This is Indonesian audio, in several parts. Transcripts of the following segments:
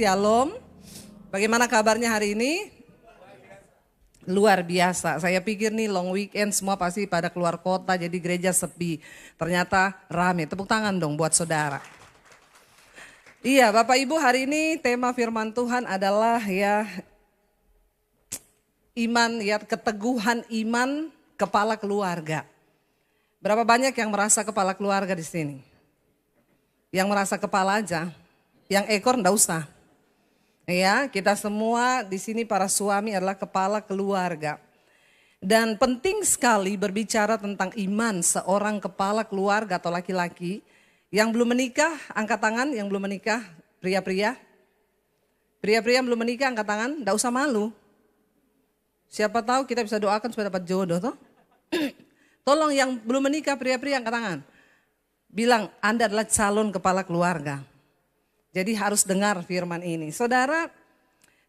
Shalom. Bagaimana kabarnya hari ini? Luar biasa. Saya pikir nih long weekend semua pasti pada keluar kota jadi gereja sepi. Ternyata rame. Tepuk tangan dong buat saudara. Iya, Bapak Ibu, hari ini tema firman Tuhan adalah iman, keteguhan iman kepala keluarga. Berapa banyak yang merasa kepala keluarga di sini? Yang merasa kepala aja, yang ekor enggak usah. Ya, kita semua di sini para suami adalah kepala keluarga. Dan penting sekali berbicara tentang iman seorang kepala keluarga atau laki-laki. Yang belum menikah, angkat tangan yang belum menikah, pria-pria. Pria-pria yang belum menikah, angkat tangan, enggak usah malu. Siapa tahu kita bisa doakan supaya dapat jodoh toh. Tolong yang belum menikah pria-pria angkat tangan. Bilang Anda adalah calon kepala keluarga. Jadi harus dengar firman ini. Saudara,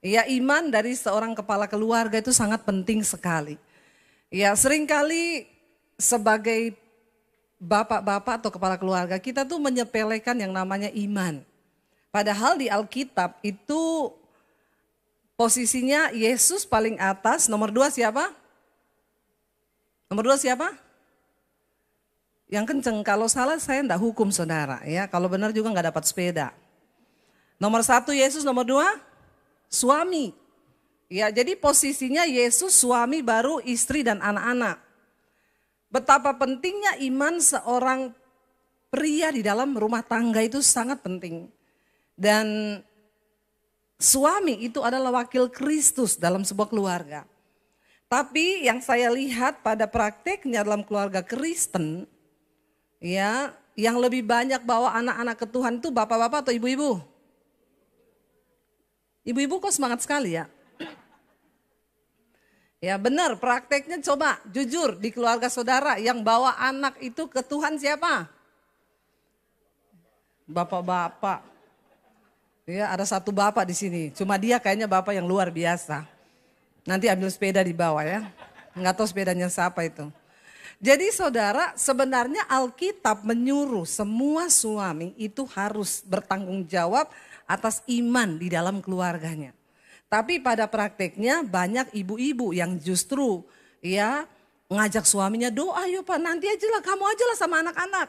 ya iman dari seorang kepala keluarga itu sangat penting sekali. Ya seringkali sebagai bapak-bapak atau kepala keluarga kita tuh menyepelekan yang namanya iman. Padahal di Alkitab itu posisinya Yesus paling atas, nomor 2 siapa? Nomor 2 siapa? Yang kenceng, kalau salah saya enggak hukum saudara ya, kalau benar juga enggak dapat sepeda. Nomor 1 Yesus, nomor 2 suami. Ya, jadi posisinya Yesus suami baru istri dan anak-anak. Betapa pentingnya iman seorang pria di dalam rumah tangga itu sangat penting. Dan suami itu adalah wakil Kristus dalam sebuah keluarga. Tapi yang saya lihat pada prakteknya dalam keluarga Kristen, ya, yang lebih banyak bawa anak-anak ke Tuhan itu bapak-bapak atau ibu-ibu? Ibu-ibu kok semangat sekali ya? Ya benar, prakteknya coba jujur di keluarga saudara yang bawa anak itu ke Tuhan siapa? Bapak-bapak. Ya ada satu bapak di sini, cuma dia kayaknya bapak yang luar biasa. Nanti ambil sepeda di bawah ya, nggak tahu sepedanya siapa itu. Jadi saudara, sebenarnya Alkitab menyuruh semua suami itu harus bertanggung jawab atas iman di dalam keluarganya. Tapi pada prakteknya banyak ibu-ibu yang justru ya ngajak suaminya doa, yuk Pak nanti aja lah, kamu aja lah sama anak-anak.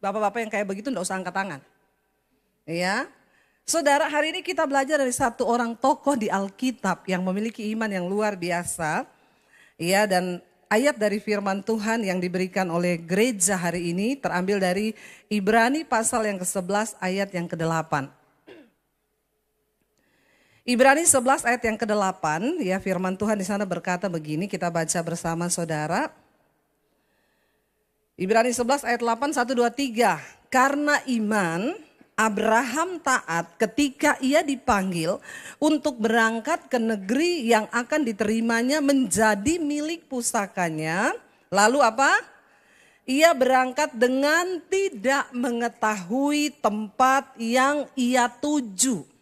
Bapak-bapak yang kayak begitu enggak usah angkat tangan. Ya, saudara, hari ini kita belajar dari satu orang tokoh di Alkitab yang memiliki iman yang luar biasa. Ya, dan ayat dari firman Tuhan yang diberikan oleh gereja hari ini terambil dari Ibrani pasal yang ke-11 ayat yang ke-8. Ibrani 11 ayat yang ke-8, ya firman Tuhan di sana berkata begini, kita baca bersama saudara. Ibrani 11 ayat 8, 1, 2, 3. Karena iman Abraham taat ketika ia dipanggil untuk berangkat ke negeri yang akan diterimanya menjadi milik pusakanya. Lalu apa? Ia berangkat dengan tidak mengetahui tempat yang ia tuju.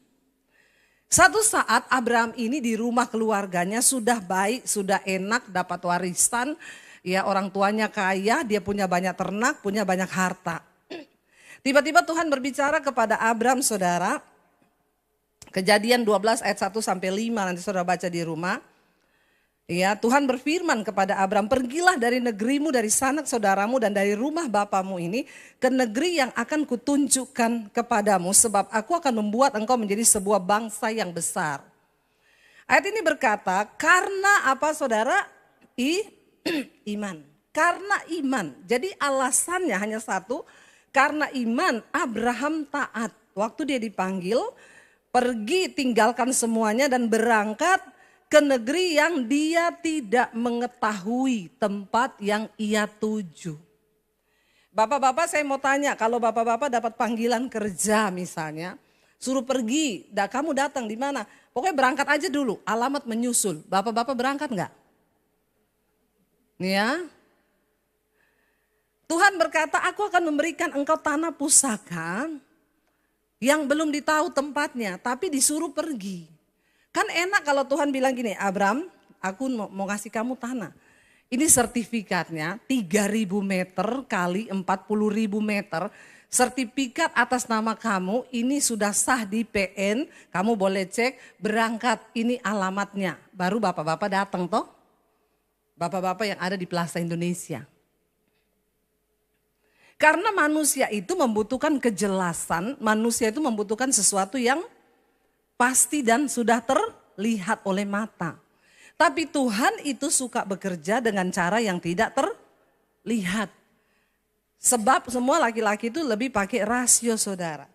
Satu saat Abraham ini di rumah keluarganya sudah baik, sudah enak, dapat warisan. Ya orang tuanya kaya, dia punya banyak ternak, punya banyak harta. Tiba-tiba Tuhan berbicara kepada Abraham saudara. Kejadian 12 ayat 1 sampai 5 nanti saudara baca di rumah. Ya, Tuhan berfirman kepada Abraham, pergilah dari negerimu, dari sanak saudaramu dan dari rumah bapamu ini ke negeri yang akan kutunjukkan kepadamu, sebab aku akan membuat engkau menjadi sebuah bangsa yang besar. Ayat ini berkata, karena apa saudara? Iman. Karena iman. Jadi alasannya hanya satu, karena iman Abraham taat. Waktu dia dipanggil, pergi tinggalkan semuanya dan berangkat ke negeri yang dia tidak mengetahui tempat yang ia tuju. Bapak-bapak saya mau tanya, kalau bapak-bapak dapat panggilan kerja misalnya, suruh pergi, kamu datang di mana? Pokoknya berangkat aja dulu, alamat menyusul. Bapak-bapak berangkat enggak? Ya. Tuhan berkata, aku akan memberikan engkau tanah pusaka yang belum ditahu tempatnya, tapi disuruh pergi. Kan enak kalau Tuhan bilang gini, Abraham, aku mau kasih kamu tanah. Ini sertifikatnya 3.000 meter kali 40.000 meter. sertifikat atas nama kamu ini sudah sah di PN, kamu boleh cek berangkat, ini alamatnya. Baru bapak-bapak datang toh, bapak-bapak yang ada di Plaza Indonesia. Karena manusia itu membutuhkan kejelasan, manusia itu membutuhkan sesuatu yang pasti dan sudah terlihat oleh mata. Tapi Tuhan itu suka bekerja dengan cara yang tidak terlihat. Sebab semua laki-laki itu lebih pakai rasio, saudara.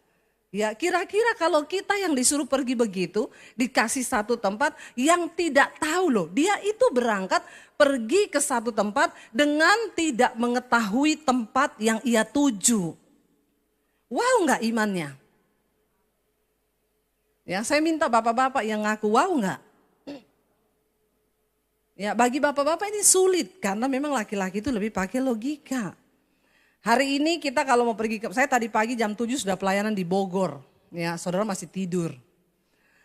Ya, kira-kira kalau kita yang disuruh pergi begitu, dikasih satu tempat yang tidak tahu loh. Dia itu berangkat pergi ke satu tempat dengan tidak mengetahui tempat yang ia tuju. Wow nggak imannya? Ya, saya minta bapak-bapak yang ngaku wow nggak? Ya, bagi bapak-bapak ini sulit karena memang laki-laki itu lebih pakai logika. Hari ini kita kalau mau pergi saya tadi pagi jam 7 sudah pelayanan di Bogor. Ya, saudara masih tidur.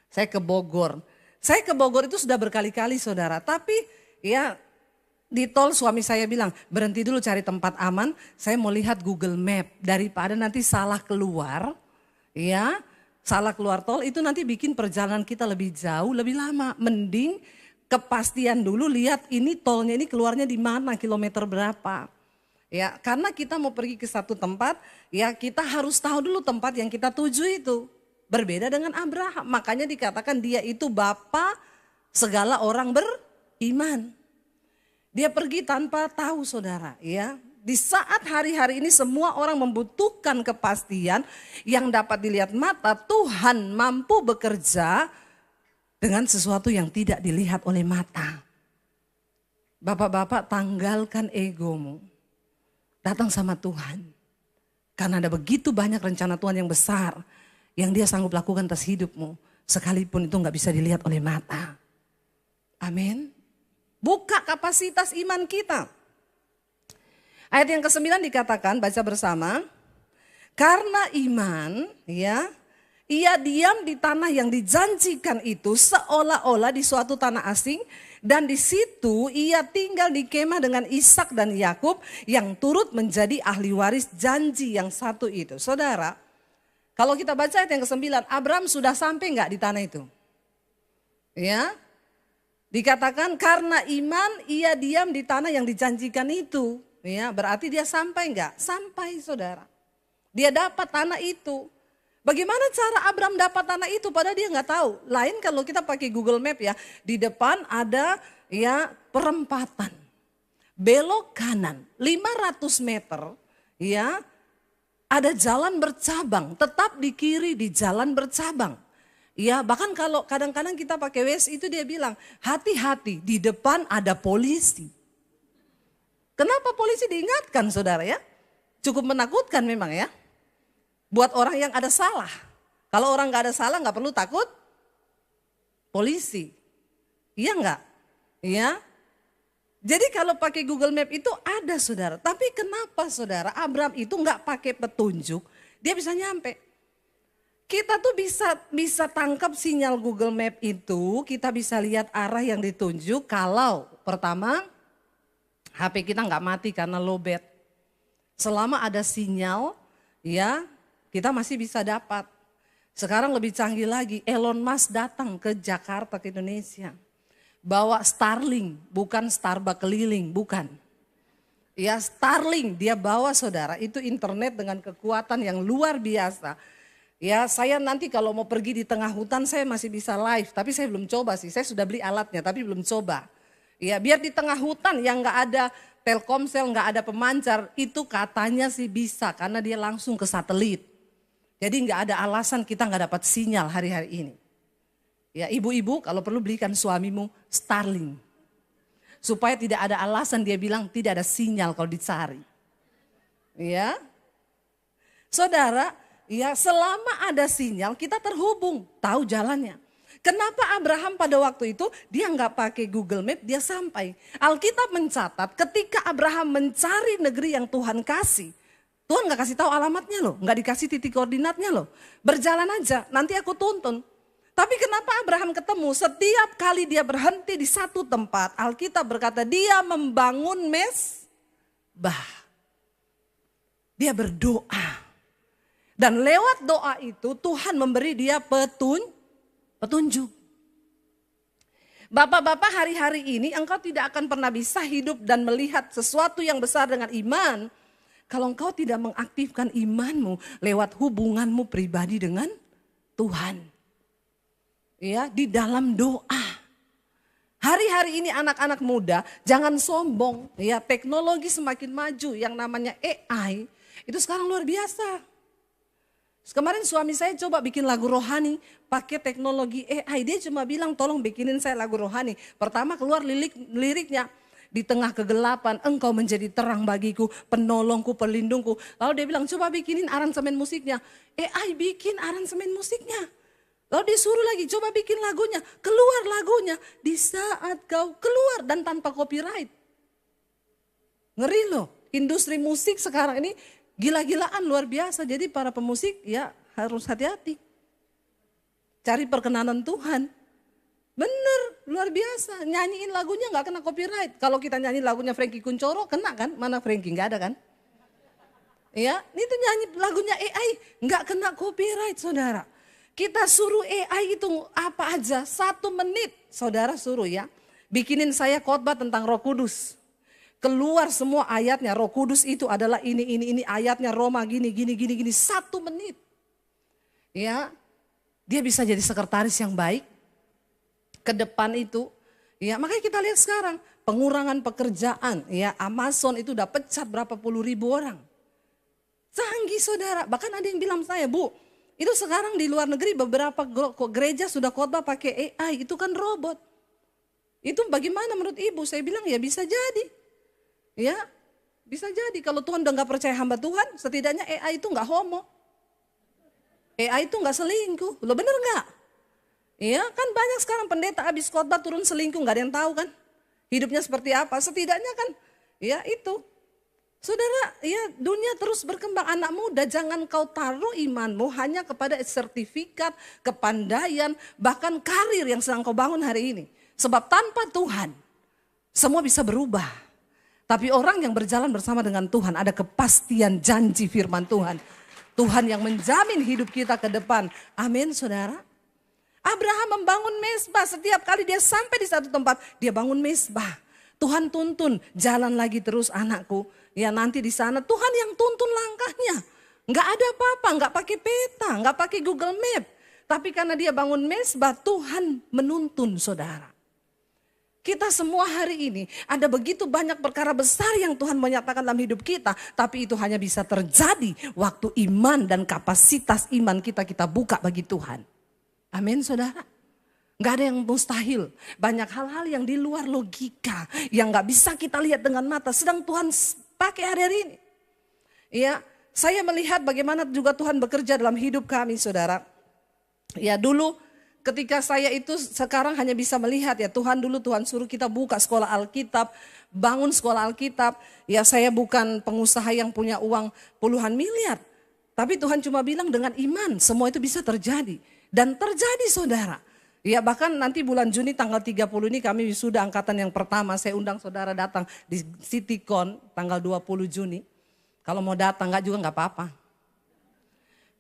Saya ke Bogor. Saya ke Bogor itu sudah berkali-kali, saudara. Tapi ya di tol suami saya bilang, berhenti dulu cari tempat aman. Saya mau lihat Google Map daripada nanti salah keluar. Ya, salah keluar tol itu nanti bikin perjalanan kita lebih jauh, lebih lama. Mending kepastian dulu lihat ini tolnya ini keluarnya di mana, kilometer berapa. Ya, karena kita mau pergi ke satu tempat, ya kita harus tahu dulu tempat yang kita tuju itu. Berbeda dengan Abraham, makanya dikatakan dia itu bapa segala orang beriman. Dia pergi tanpa tahu, saudara, ya. Di saat hari-hari ini semua orang membutuhkan kepastian yang dapat dilihat mata, Tuhan mampu bekerja dengan sesuatu yang tidak dilihat oleh mata. Bapak-bapak, tanggalkan egomu. Datang sama Tuhan. Karena ada begitu banyak rencana Tuhan yang besar. Yang dia sanggup lakukan atas hidupmu. Sekalipun itu gak bisa dilihat oleh mata. Amin. Buka kapasitas iman kita. Ayat yang ke-9 dikatakan, baca bersama. Karena iman, ya, ia diam di tanah yang dijanjikan itu seolah-olah di suatu tanah asing. Dan di situ ia tinggal di kemah dengan Ishak dan Yakub yang turut menjadi ahli waris janji yang satu itu. Saudara, kalau kita baca ayat yang ke-9, Abraham sudah sampai enggak di tanah itu? Ya, dikatakan karena iman ia diam di tanah yang dijanjikan itu. Ya, berarti dia sampai enggak? Sampai, saudara. Dia dapat tanah itu. Bagaimana cara Abraham dapat tanah itu padahal dia nggak tahu. Lain kalau kita pakai Google Map ya, di depan ada ya perempatan. Belok kanan 500 meter ya, ada jalan bercabang, tetap di kiri di jalan bercabang. Ya, bahkan kalau kadang-kadang kita pakai Waze itu dia bilang, hati-hati di depan ada polisi. Kenapa polisi diingatkan, saudara ya? Cukup menakutkan memang ya. Buat orang yang ada salah. Kalau orang gak ada salah gak perlu takut polisi. Iya gak? Iya. Jadi kalau pakai Google Map itu ada, saudara. Tapi kenapa, saudara, Abraham itu gak pakai petunjuk, dia bisa nyampe. Kita tuh bisa tangkap sinyal Google Map itu, kita bisa lihat arah yang ditunjuk kalau pertama HP kita gak mati karena lowbat. Selama ada sinyal, ya kita masih bisa dapat. Sekarang lebih canggih lagi, Elon Musk datang ke Jakarta, ke Indonesia. Bawa Starlink, bukan Starbucks keliling, bukan. Ya Starlink dia bawa, saudara, itu internet dengan kekuatan yang luar biasa. Ya saya nanti kalau mau pergi di tengah hutan saya masih bisa live, tapi saya belum coba sih, saya sudah beli alatnya tapi belum coba. Ya biar di tengah hutan yang gak ada Telkomsel, gak ada pemancar, itu katanya sih bisa karena dia langsung ke satelit. Jadi nggak ada alasan kita nggak dapat sinyal hari-hari ini. Ya ibu-ibu kalau perlu belikan suamimu Starlink. Supaya tidak ada alasan dia bilang tidak ada sinyal kalau dicari. Ya. Saudara, ya selama ada sinyal kita terhubung, tahu jalannya. Kenapa Abraham pada waktu itu dia nggak pakai Google Map, dia sampai. Alkitab mencatat ketika Abraham mencari negeri yang Tuhan kasih. Tuhan gak kasih tahu alamatnya loh, gak dikasih titik koordinatnya loh. Berjalan aja, nanti aku tuntun. Tapi kenapa Abraham ketemu? Setiap kali dia berhenti di satu tempat, Alkitab berkata dia membangun mesbah. Dia berdoa. Dan lewat doa itu Tuhan memberi dia petunjuk. Bapak-bapak, hari-hari ini engkau tidak akan pernah bisa hidup dan melihat sesuatu yang besar dengan iman kalau engkau tidak mengaktifkan imanmu lewat hubunganmu pribadi dengan Tuhan. Ya, di dalam doa. Hari-hari ini anak-anak muda jangan sombong, ya, teknologi semakin maju, yang namanya AI itu sekarang luar biasa. Kemarin suami saya coba bikin lagu rohani pakai teknologi AI. Dia cuma bilang tolong bikinin saya lagu rohani. Pertama keluar liriknya. Di tengah kegelapan engkau menjadi terang bagiku, penolongku, pelindungku. Lalu dia bilang coba bikinin aransemen musiknya. AI bikin aransemen musiknya. Lalu disuruh lagi coba bikin lagunya. Keluar lagunya di saat kau keluar dan tanpa copyright. Ngeri loh, industri musik sekarang ini gila-gilaan luar biasa. Jadi para pemusik ya harus hati-hati. Cari perkenanan Tuhan. Bener, luar biasa. Nyanyiin lagunya gak kena copyright. Kalau kita nyanyi lagunya Frankie Kuncoro kena kan? Mana Frankie, gak ada kan? Ya, itu nyanyi lagunya AI gak kena copyright saudara. Kita suruh AI itu apa aja, 1 menit saudara suruh ya. Bikinin saya khotbah tentang Roh Kudus. Keluar semua ayatnya, Roh Kudus itu adalah ini ayatnya Roma gini, 1 menit. Ya, dia bisa jadi sekretaris yang baik ke depan itu. Ya, makanya kita lihat sekarang pengurangan pekerjaan, ya, Amazon itu udah pecat berapa puluh ribu orang. Canggih saudara, bahkan ada yang bilang saya, Bu, itu sekarang di luar negeri beberapa gereja sudah khotbah pakai AI, itu kan robot. Itu bagaimana menurut ibu? Saya bilang ya bisa jadi. Ya, bisa jadi kalau Tuhan udah gak percaya hamba Tuhan, setidaknya AI itu gak homo. AI itu gak selingkuh, lo bener gak? Iya kan banyak sekarang pendeta habis khotbah turun selingkuh, gak ada yang tahu kan. Hidupnya seperti apa, setidaknya kan ya itu. Saudara, ya dunia terus berkembang, anak muda jangan kau taruh imanmu hanya kepada sertifikat, kepandaian, bahkan karir yang sedang kau bangun hari ini. Sebab tanpa Tuhan, semua bisa berubah. Tapi orang yang berjalan bersama dengan Tuhan ada kepastian janji firman Tuhan. Tuhan yang menjamin hidup kita ke depan. Amin saudara. Abraham membangun mezbah, setiap kali dia sampai di satu tempat, dia bangun mezbah. Tuhan tuntun, jalan lagi terus anakku. Ya nanti di sana Tuhan yang tuntun langkahnya. Enggak ada apa-apa, enggak pakai peta, enggak pakai Google Map. Tapi karena dia bangun mezbah, Tuhan menuntun saudara. Kita semua hari ini ada begitu banyak perkara besar yang Tuhan menyatakan dalam hidup kita. Tapi itu hanya bisa terjadi waktu iman dan kapasitas iman kita buka bagi Tuhan. Amin saudara. Gak ada yang mustahil. Banyak hal-hal yang di luar logika. Yang gak bisa kita lihat dengan mata. Sedang Tuhan pakai hari-hari ini. Ya, saya melihat bagaimana juga Tuhan bekerja dalam hidup kami saudara. Ya dulu ketika saya itu sekarang hanya bisa melihat ya Tuhan suruh kita buka sekolah Alkitab. Bangun sekolah Alkitab. Ya saya bukan pengusaha yang punya uang puluhan miliar. Tapi Tuhan cuma bilang dengan iman semua itu bisa terjadi. Dan terjadi saudara. Ya bahkan nanti bulan Juni tanggal 30 ini kami wisuda angkatan yang pertama. Saya undang saudara datang di CityCon tanggal 20 Juni. Kalau mau datang juga gak apa-apa.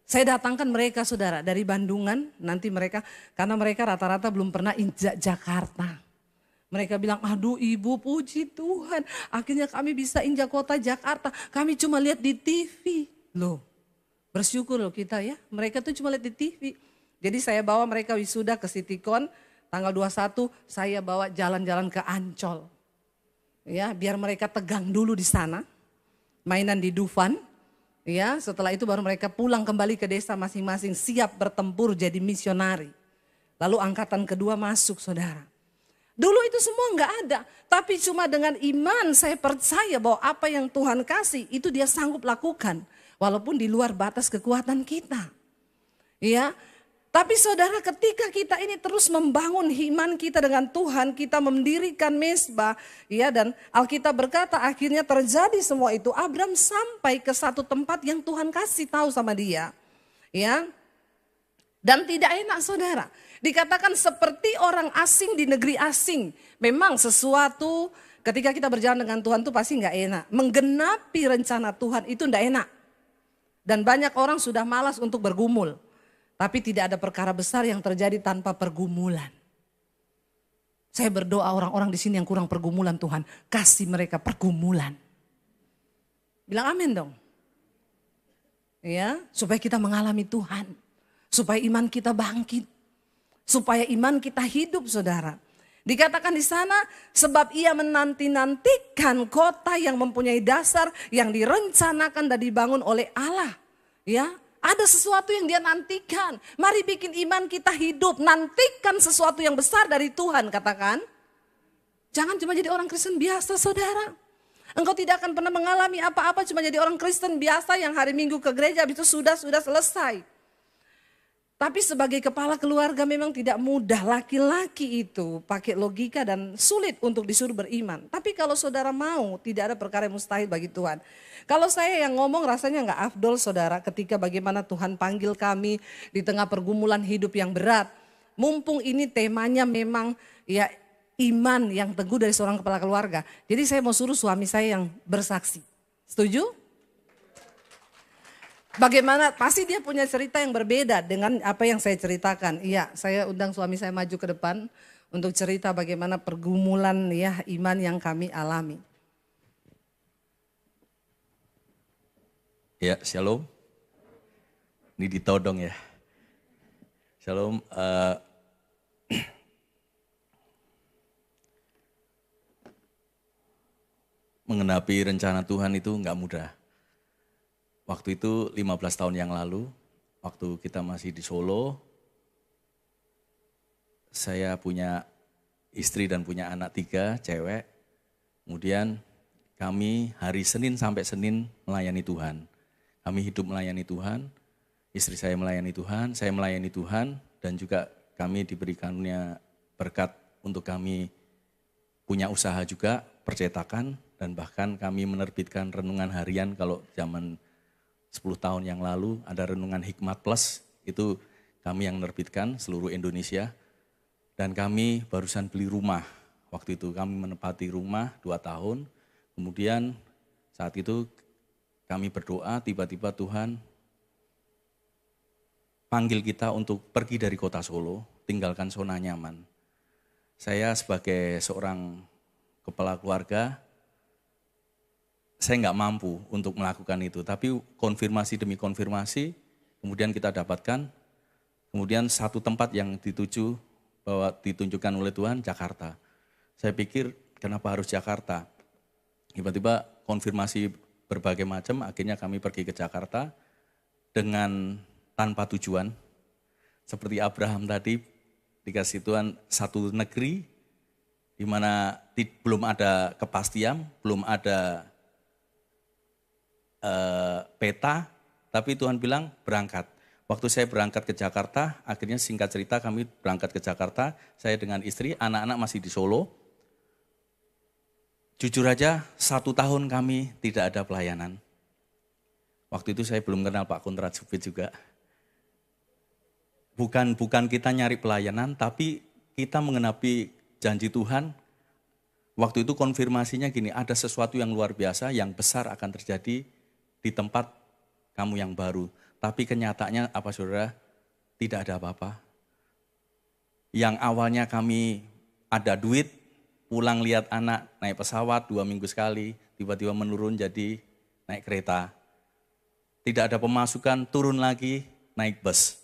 Saya datangkan mereka saudara dari Bandungan. Nanti mereka, karena mereka rata-rata belum pernah injak Jakarta. Mereka bilang aduh ibu puji Tuhan. Akhirnya kami bisa injak kota Jakarta. Kami cuma lihat di TV. Loh bersyukur loh kita ya. Mereka tuh cuma lihat di TV. Jadi saya bawa mereka wisuda ke CityCon tanggal 21 saya bawa jalan-jalan ke Ancol. Ya, biar mereka tegang dulu di sana. Mainan di Dufan. Ya, setelah itu baru mereka pulang kembali ke desa masing-masing siap bertempur jadi misionari. Lalu angkatan kedua masuk saudara. Dulu itu semua enggak ada, tapi cuma dengan iman saya percaya bahwa apa yang Tuhan kasih itu dia sanggup lakukan walaupun di luar batas kekuatan kita. Ya. Tapi saudara ketika kita ini terus membangun iman kita dengan Tuhan, kita mendirikan mezbah, ya dan Alkitab berkata akhirnya terjadi semua itu. Abraham sampai ke satu tempat yang Tuhan kasih tahu sama dia, ya. Dan tidak enak saudara, dikatakan seperti orang asing di negeri asing. Memang sesuatu ketika kita berjalan dengan Tuhan itu pasti nggak enak. Menggenapi rencana Tuhan itu nggak enak. Dan banyak orang sudah malas untuk bergumul. Tapi tidak ada perkara besar yang terjadi tanpa pergumulan. Saya berdoa orang-orang di sini yang kurang pergumulan, Tuhan kasih mereka pergumulan. Bilang amin dong. Ya, supaya kita mengalami Tuhan. Supaya iman kita bangkit. Supaya iman kita hidup, saudara. Dikatakan di sana, sebab ia menanti-nantikan kota yang mempunyai dasar yang direncanakan dan dibangun oleh Allah. Ya, ada sesuatu yang dia nantikan. Mari bikin iman kita hidup. Nantikan sesuatu yang besar dari Tuhan, katakan. Jangan cuma jadi orang Kristen biasa, saudara. Engkau tidak akan pernah mengalami apa-apa cuma jadi orang Kristen biasa yang hari Minggu ke gereja, habis itu sudah selesai. Tapi sebagai kepala keluarga memang tidak mudah. Laki-laki itu pakai logika dan sulit untuk disuruh beriman. Tapi kalau saudara mau, tidak ada perkara yang mustahil bagi Tuhan. Kalau saya yang ngomong rasanya nggak afdol, saudara, ketika bagaimana Tuhan panggil kami di tengah pergumulan hidup yang berat. Mumpung ini temanya memang ya iman yang teguh dari seorang kepala keluarga. Jadi saya mau suruh suami saya yang bersaksi. Setuju? Bagaimana, pasti dia punya cerita yang berbeda dengan apa yang saya ceritakan. Iya, saya undang suami saya maju ke depan untuk cerita bagaimana pergumulan ya iman yang kami alami. Ya, shalom. Ini ditodong ya. Shalom. Mengenapi rencana Tuhan itu enggak mudah. Waktu itu 15 tahun yang lalu, waktu kita masih di Solo, saya punya istri dan punya anak 3, cewek. Kemudian kami hari Senin sampai Senin melayani Tuhan. Kami hidup melayani Tuhan, istri saya melayani Tuhan, saya melayani Tuhan, dan juga kami diberikannya berkat untuk kami punya usaha juga, percetakan, dan bahkan kami menerbitkan renungan harian. Kalau zaman 10 tahun yang lalu ada renungan Hikmat Plus, itu kami yang menerbitkan seluruh Indonesia. Dan kami barusan beli rumah, waktu itu kami menempati rumah 2 tahun. Kemudian saat itu kami berdoa, tiba-tiba Tuhan panggil kita untuk pergi dari kota Solo, tinggalkan zona nyaman. Saya sebagai seorang kepala keluarga, saya nggak mampu untuk melakukan itu, tapi konfirmasi demi konfirmasi, kemudian kita dapatkan, kemudian satu tempat yang dituju, bahwa ditunjukkan oleh Tuhan, Jakarta. Saya pikir, kenapa harus Jakarta? Tiba-tiba konfirmasi berbagai macam, akhirnya kami pergi ke Jakarta, dengan tanpa tujuan, seperti Abraham tadi, dikasih Tuhan satu negeri, di mana belum ada kepastian, belum ada peta, tapi Tuhan bilang berangkat. Waktu saya berangkat ke Jakarta, akhirnya singkat cerita kami berangkat ke Jakarta, saya dengan istri, anak-anak masih di Solo. Jujur aja, 1 tahun kami tidak ada pelayanan. Waktu itu saya belum kenal Pak Kontrat Supit juga. Bukan kita nyari pelayanan, tapi kita mengenapi janji Tuhan. Waktu itu konfirmasinya gini, ada sesuatu yang luar biasa, yang besar akan terjadi di tempat kamu yang baru. Tapi kenyataannya apa saudara? Tidak ada apa-apa. Yang awalnya kami ada duit, pulang lihat anak naik pesawat 2 minggu sekali, tiba-tiba menurun jadi naik kereta. Tidak ada pemasukan, turun lagi naik bus.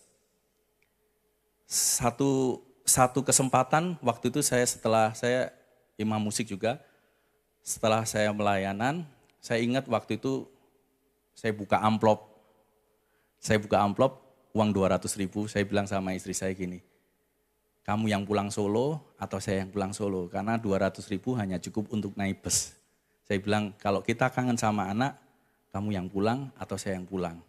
Satu kesempatan waktu itu setelah saya imam musik juga, setelah saya melayanan, saya ingat waktu itu saya buka amplop. Uang 200.000, saya bilang sama istri saya gini, kamu yang pulang Solo atau saya yang pulang Solo? Karena 200.000 hanya cukup untuk naik bus. Saya bilang, kalau kita kangen sama anak, kamu yang pulang atau saya yang pulang?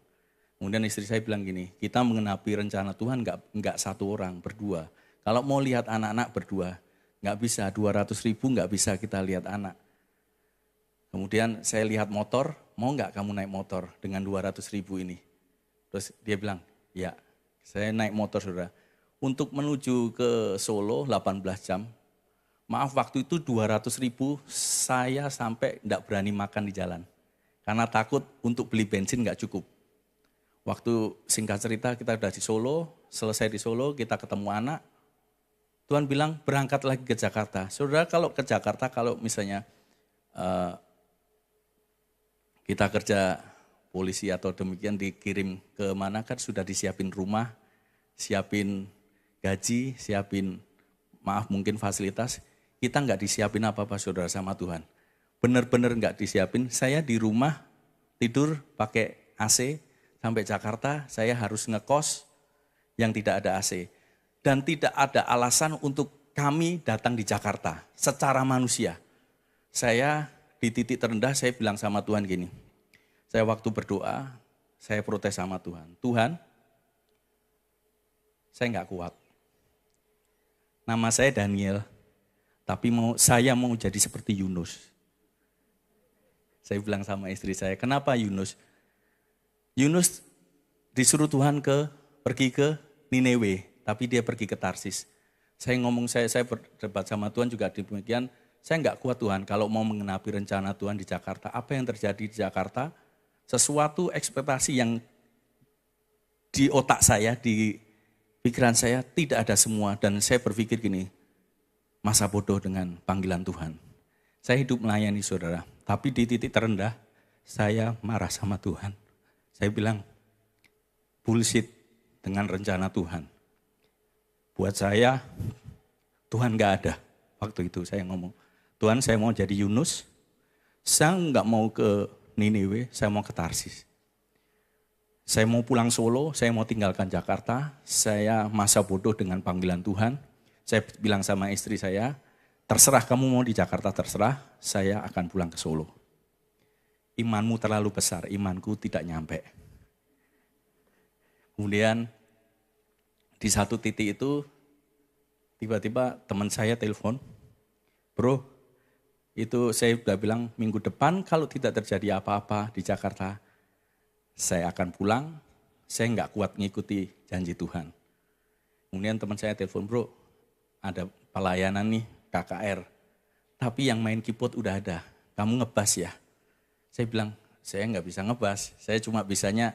Kemudian istri saya bilang gini, kita mengenapi rencana Tuhan enggak 1 orang, berdua. Kalau mau lihat anak-anak berdua, enggak bisa, 200.000 enggak bisa kita lihat anak. Kemudian saya lihat motor, mau enggak kamu naik motor dengan 200.000 ini? Terus dia bilang, ya saya naik motor saudara. Untuk menuju ke Solo 18 jam, maaf waktu itu 200.000 saya sampai enggak berani makan di jalan. Karena takut untuk beli bensin enggak cukup. Waktu singkat cerita kita udah di Solo, selesai di Solo kita ketemu anak. Tuhan bilang berangkat lagi ke Jakarta. Saudara kalau ke Jakarta, kalau misalnya kita kerja polisi atau demikian dikirim ke mana kan sudah disiapin rumah, siapin gaji, siapin mungkin fasilitas. Kita nggak disiapin apa-apa saudara sama Tuhan. Benar-benar nggak disiapin. Saya di rumah tidur pakai AC. Sampai Jakarta saya harus ngekos yang tidak ada AC. Dan tidak ada alasan untuk kami datang di Jakarta secara manusia. Saya di titik terendah saya bilang sama Tuhan gini. Saya waktu berdoa, saya protes sama Tuhan. Tuhan, saya nggak kuat. Nama saya Daniel, tapi saya mau jadi seperti Yunus. Saya bilang sama istri saya, kenapa Yunus? Yunus disuruh Tuhan pergi ke Niniwe, tapi dia pergi ke Tarsis. Saya berdebat sama Tuhan juga demikian, saya enggak kuat Tuhan kalau mau mengenapi rencana Tuhan di Jakarta. Apa yang terjadi di Jakarta, sesuatu ekspektasi yang di otak saya, di pikiran saya tidak ada semua. Dan saya berpikir gini, masa bodoh dengan panggilan Tuhan. Saya hidup melayani saudara, tapi di titik terendah saya marah sama Tuhan. Saya bilang, bullshit dengan rencana Tuhan. Buat saya, Tuhan gak ada. Waktu itu saya ngomong, Tuhan saya mau jadi Yunus, saya gak mau ke Niniwe, saya mau ke Tarsis. Saya mau pulang Solo, saya mau tinggalkan Jakarta, saya masa bodoh dengan panggilan Tuhan. Saya bilang sama istri saya, terserah kamu mau di Jakarta, terserah, saya akan pulang ke Solo. Imanmu terlalu besar, imanku tidak nyampe. Kemudian di satu titik itu tiba-tiba teman saya telepon, bro itu saya sudah bilang minggu depan kalau tidak terjadi apa-apa di Jakarta, saya akan pulang, saya nggak kuat mengikuti janji Tuhan. Kemudian teman saya telepon, bro ada pelayanan nih KKR, tapi yang main keyboard udah ada, kamu ngebas ya? Saya bilang, saya nggak bisa ngebas, saya cuma bisanya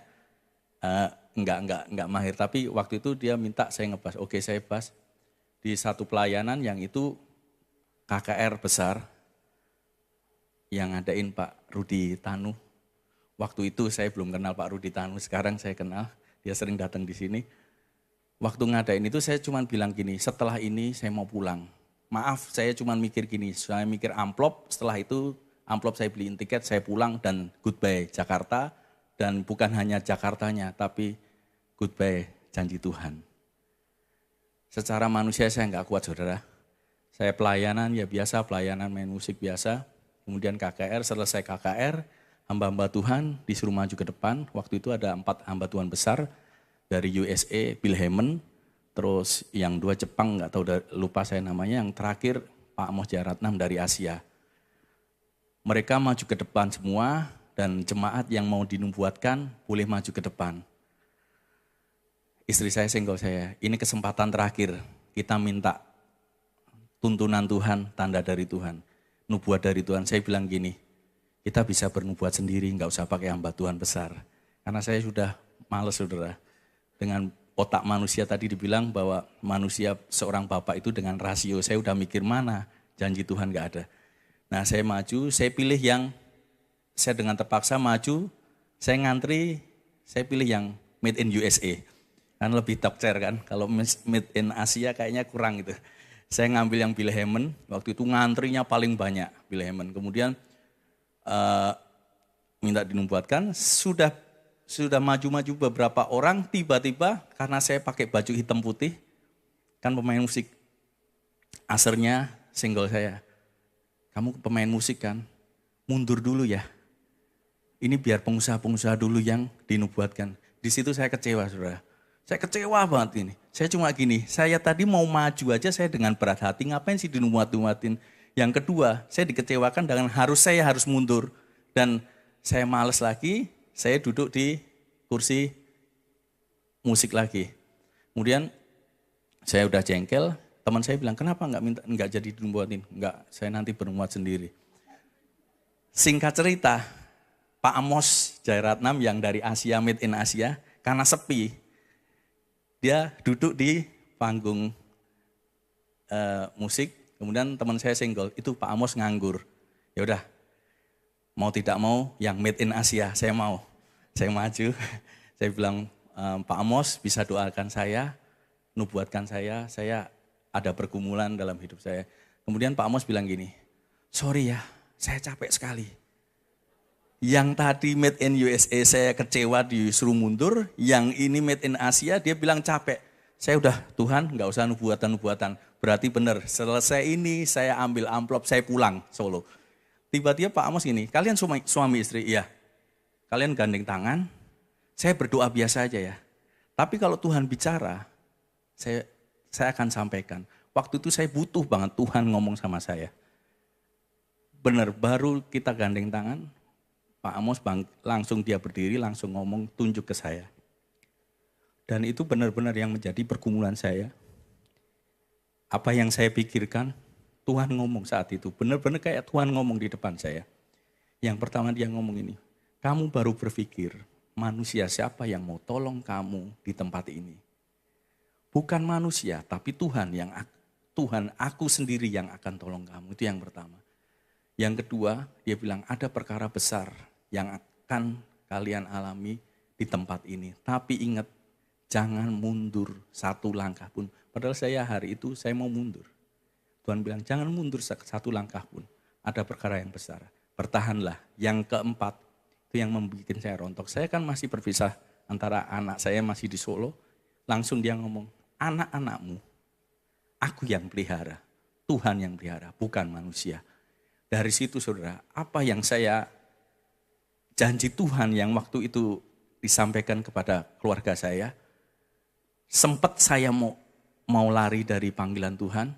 nggak mahir. Tapi waktu itu dia minta saya ngebas, oke saya bas. Di satu pelayanan yang itu KKR besar, yang ngadain Pak Rudi Tanu. Waktu itu saya belum kenal Pak Rudi Tanu, sekarang saya kenal, dia sering datang di sini. Waktu ngadain itu saya cuma bilang gini, setelah ini saya mau pulang. Maaf, saya cuma mikir gini, saya mikir amplop, setelah itu amplop saya beliin tiket, saya pulang dan goodbye Jakarta. Dan bukan hanya Jakartanya, tapi goodbye janji Tuhan. Secara manusia saya nggak kuat saudara. Saya pelayanan ya biasa, pelayanan main musik biasa. Kemudian KKR, selesai KKR, hamba-hamba Tuhan disuruh maju ke depan. Waktu itu ada 4 hamba Tuhan besar dari USA, Bill Heyman. Terus yang 2 Jepang, nggak tahu lupa saya namanya. Yang terakhir Pak Amos Jayaratnam dari Asia. Mereka maju ke depan semua dan jemaat yang mau dinubuatkan boleh maju ke depan. Istri saya senggol saya, ini kesempatan terakhir kita minta tuntunan Tuhan, tanda dari Tuhan, nubuat dari Tuhan. Saya bilang gini, kita bisa bernubuat sendiri, nggak usah pakai hamba Tuhan besar. Karena saya sudah males saudara. Dengan otak manusia tadi dibilang bahwa manusia seorang bapak itu dengan rasio, saya udah mikir mana janji Tuhan nggak ada. Nah saya maju, saya pilih yang, saya dengan terpaksa maju, saya ngantri, saya pilih yang made in USA. Kan lebih top chair kan, kalau made in Asia kayaknya kurang gitu. Saya ngambil yang Bill Heyman, waktu itu ngantrinya paling banyak Bill Heyman. Kemudian minta dinubuatkan, sudah maju-maju beberapa orang, tiba-tiba karena saya pakai baju hitam putih, kan pemain musik, asernya single saya. Kamu pemain musik kan, mundur dulu ya. Ini biar pengusaha-pengusaha dulu yang dinubuatkan. Di situ saya kecewa saudara. Saya kecewa banget ini. Saya cuma gini, saya tadi mau maju aja saya dengan berat hati, ngapain sih dinubuat-nubuatin. Yang kedua, saya dikecewakan dengan saya harus mundur. Dan saya males lagi, saya duduk di kursi musik lagi. Kemudian saya udah jengkel, teman saya bilang, kenapa enggak jadi dinubuatin? Enggak, saya nanti bernubuat sendiri. Singkat cerita, Pak Amos Jayaratnam yang dari Asia, made in Asia, karena sepi, dia duduk di panggung musik, kemudian teman saya senggol, itu Pak Amos nganggur. Ya udah, mau tidak mau yang made in Asia, saya mau. Saya maju, saya bilang, Pak Amos bisa doakan saya, nubuatkan saya ada pergumulan dalam hidup saya. Kemudian Pak Amos bilang gini, sorry ya, saya capek sekali. Yang tadi made in USA saya kecewa disuruh mundur, yang ini made in Asia dia bilang capek. Saya udah, Tuhan nggak usah nubuatan-nubuatan. Berarti benar, selesai ini saya ambil amplop, saya pulang Solo. Tiba-tiba Pak Amos gini, kalian suami istri, iya. Kalian gandeng tangan, saya berdoa biasa aja ya. Tapi kalau Tuhan bicara, saya akan sampaikan. Waktu itu saya butuh banget Tuhan ngomong sama saya. Benar, baru kita gandeng tangan, Pak Amos langsung dia berdiri, langsung ngomong, tunjuk ke saya. Dan itu benar-benar yang menjadi pergumulan saya. Apa yang saya pikirkan, Tuhan ngomong saat itu. Benar-benar kayak Tuhan ngomong di depan saya. Yang pertama dia ngomong ini, kamu baru berpikir, manusia siapa yang mau tolong kamu di tempat ini? Bukan manusia, tapi Tuhan aku sendiri yang akan tolong kamu. Itu yang pertama. Yang kedua, dia bilang ada perkara besar yang akan kalian alami di tempat ini. Tapi ingat, jangan mundur satu langkah pun. Padahal saya hari itu saya mau mundur. Tuhan bilang jangan mundur satu langkah pun. Ada perkara yang besar. Bertahanlah. Yang keempat, itu yang membuat saya rontok. Saya kan masih berpisah antara anak saya masih di Solo. Langsung dia ngomong, anak-anakmu aku yang pelihara. Tuhan yang pelihara, bukan manusia. Dari situ saudara, apa yang saya janji Tuhan yang waktu itu disampaikan kepada keluarga saya, sempat saya mau lari dari panggilan Tuhan,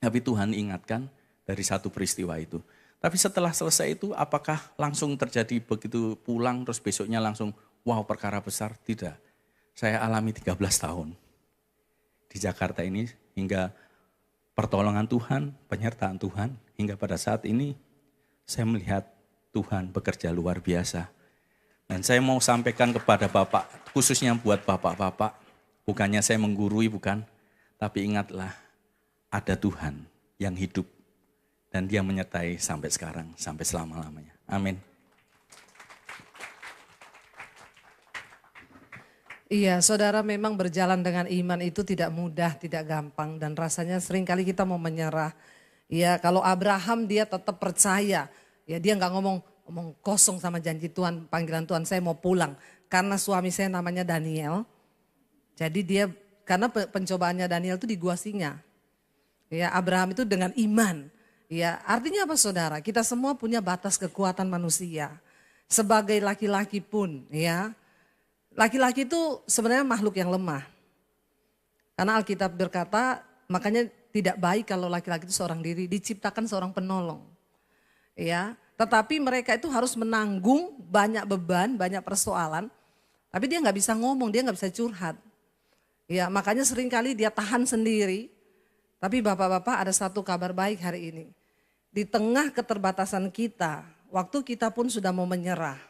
tapi Tuhan ingatkan dari satu peristiwa itu. Tapi setelah selesai itu, apakah langsung terjadi begitu pulang, terus besoknya langsung, wow perkara besar? Tidak. Saya alami 13 tahun di Jakarta ini, hingga pertolongan Tuhan, penyertaan Tuhan, hingga pada saat ini saya melihat Tuhan bekerja luar biasa. Dan saya mau sampaikan kepada Bapak, khususnya buat Bapak-Bapak, bukannya saya menggurui, bukan. Tapi ingatlah, ada Tuhan yang hidup. Dan dia menyertai sampai sekarang, sampai selama-lamanya. Amin. Iya, saudara, memang berjalan dengan iman itu tidak mudah, tidak gampang. Dan rasanya seringkali kita mau menyerah. Ya, kalau Abraham dia tetap percaya. Ya, dia nggak ngomong kosong sama janji Tuhan, panggilan Tuhan, saya mau pulang. Karena suami saya namanya Daniel. Jadi dia, karena pencobaannya Daniel itu di gua singa. Ya, Abraham itu dengan iman. Ya, artinya apa saudara? Kita semua punya batas kekuatan manusia. Sebagai laki-laki pun, ya. Laki-laki itu sebenarnya makhluk yang lemah. Karena Alkitab berkata, makanya tidak baik kalau laki-laki itu seorang diri, diciptakan seorang penolong. Ya, tetapi mereka itu harus menanggung banyak beban, banyak persoalan. Tapi dia nggak bisa ngomong, dia nggak bisa curhat. Ya, makanya seringkali dia tahan sendiri. Tapi bapak-bapak ada satu kabar baik hari ini. Di tengah keterbatasan kita, waktu kita pun sudah mau menyerah,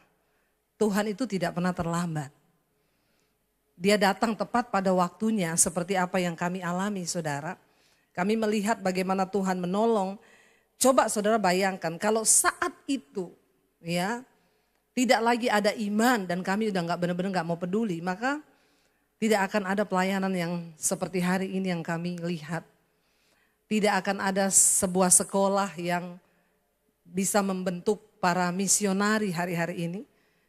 Tuhan itu tidak pernah terlambat. Dia datang tepat pada waktunya seperti apa yang kami alami saudara. Kami melihat bagaimana Tuhan menolong. Coba saudara bayangkan kalau saat itu ya tidak lagi ada iman dan kami udah benar-benar nggak mau peduli, maka tidak akan ada pelayanan yang seperti hari ini yang kami lihat. Tidak akan ada sebuah sekolah yang bisa membentuk para misionari hari-hari ini.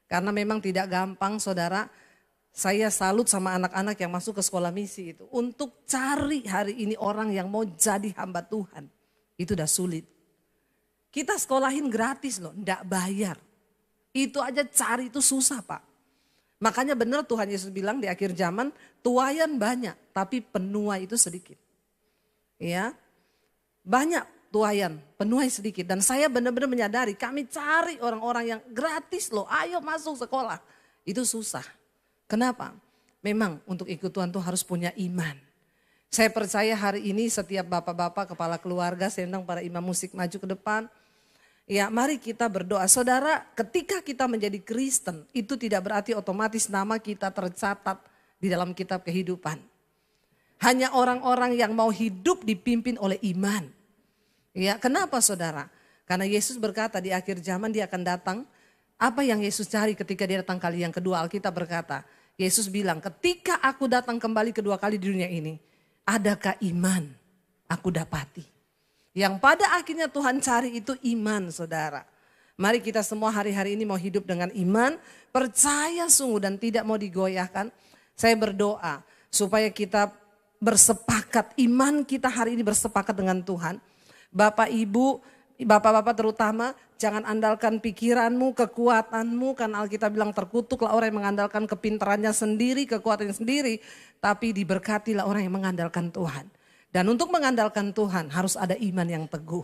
Karena memang tidak gampang saudara, saya salut sama anak-anak yang masuk ke sekolah misi itu. Untuk cari hari ini orang yang mau jadi hamba Tuhan, itu udah sulit. Kita sekolahin gratis loh, enggak bayar. Itu aja cari itu susah Pak. Makanya benar Tuhan Yesus bilang di akhir zaman, tuaian banyak tapi penuai itu sedikit. Ya. Banyak tuaian, penuai sedikit. Dan saya benar-benar menyadari kami cari orang-orang yang gratis loh. Ayo masuk sekolah. Itu susah. Kenapa? Memang untuk ikut Tuhan tuh harus punya iman. Saya percaya hari ini setiap bapak-bapak, kepala keluarga, saya undang para imam musik maju ke depan. Ya, mari kita berdoa. Saudara, ketika kita menjadi Kristen, itu tidak berarti otomatis nama kita tercatat di dalam kitab kehidupan. Hanya orang-orang yang mau hidup dipimpin oleh iman. Ya, kenapa saudara? Karena Yesus berkata di akhir zaman dia akan datang. Apa yang Yesus cari ketika dia datang kali yang kedua? Alkitab berkata, Yesus bilang, ketika aku datang kembali kedua kali di dunia ini, adakah iman aku dapati? Yang pada akhirnya Tuhan cari itu iman, saudara. Mari kita semua hari-hari ini mau hidup dengan iman, percaya sungguh dan tidak mau digoyahkan. Saya berdoa supaya kita bersepakat, iman kita hari ini bersepakat dengan Tuhan. Bapak Ibu, Bapak-bapak terutama, jangan andalkan pikiranmu, kekuatanmu. Kan Alkitab bilang terkutuklah orang yang mengandalkan kepintarannya sendiri, kekuatannya sendiri. Tapi diberkatilah orang yang mengandalkan Tuhan. Dan untuk mengandalkan Tuhan harus ada iman yang teguh.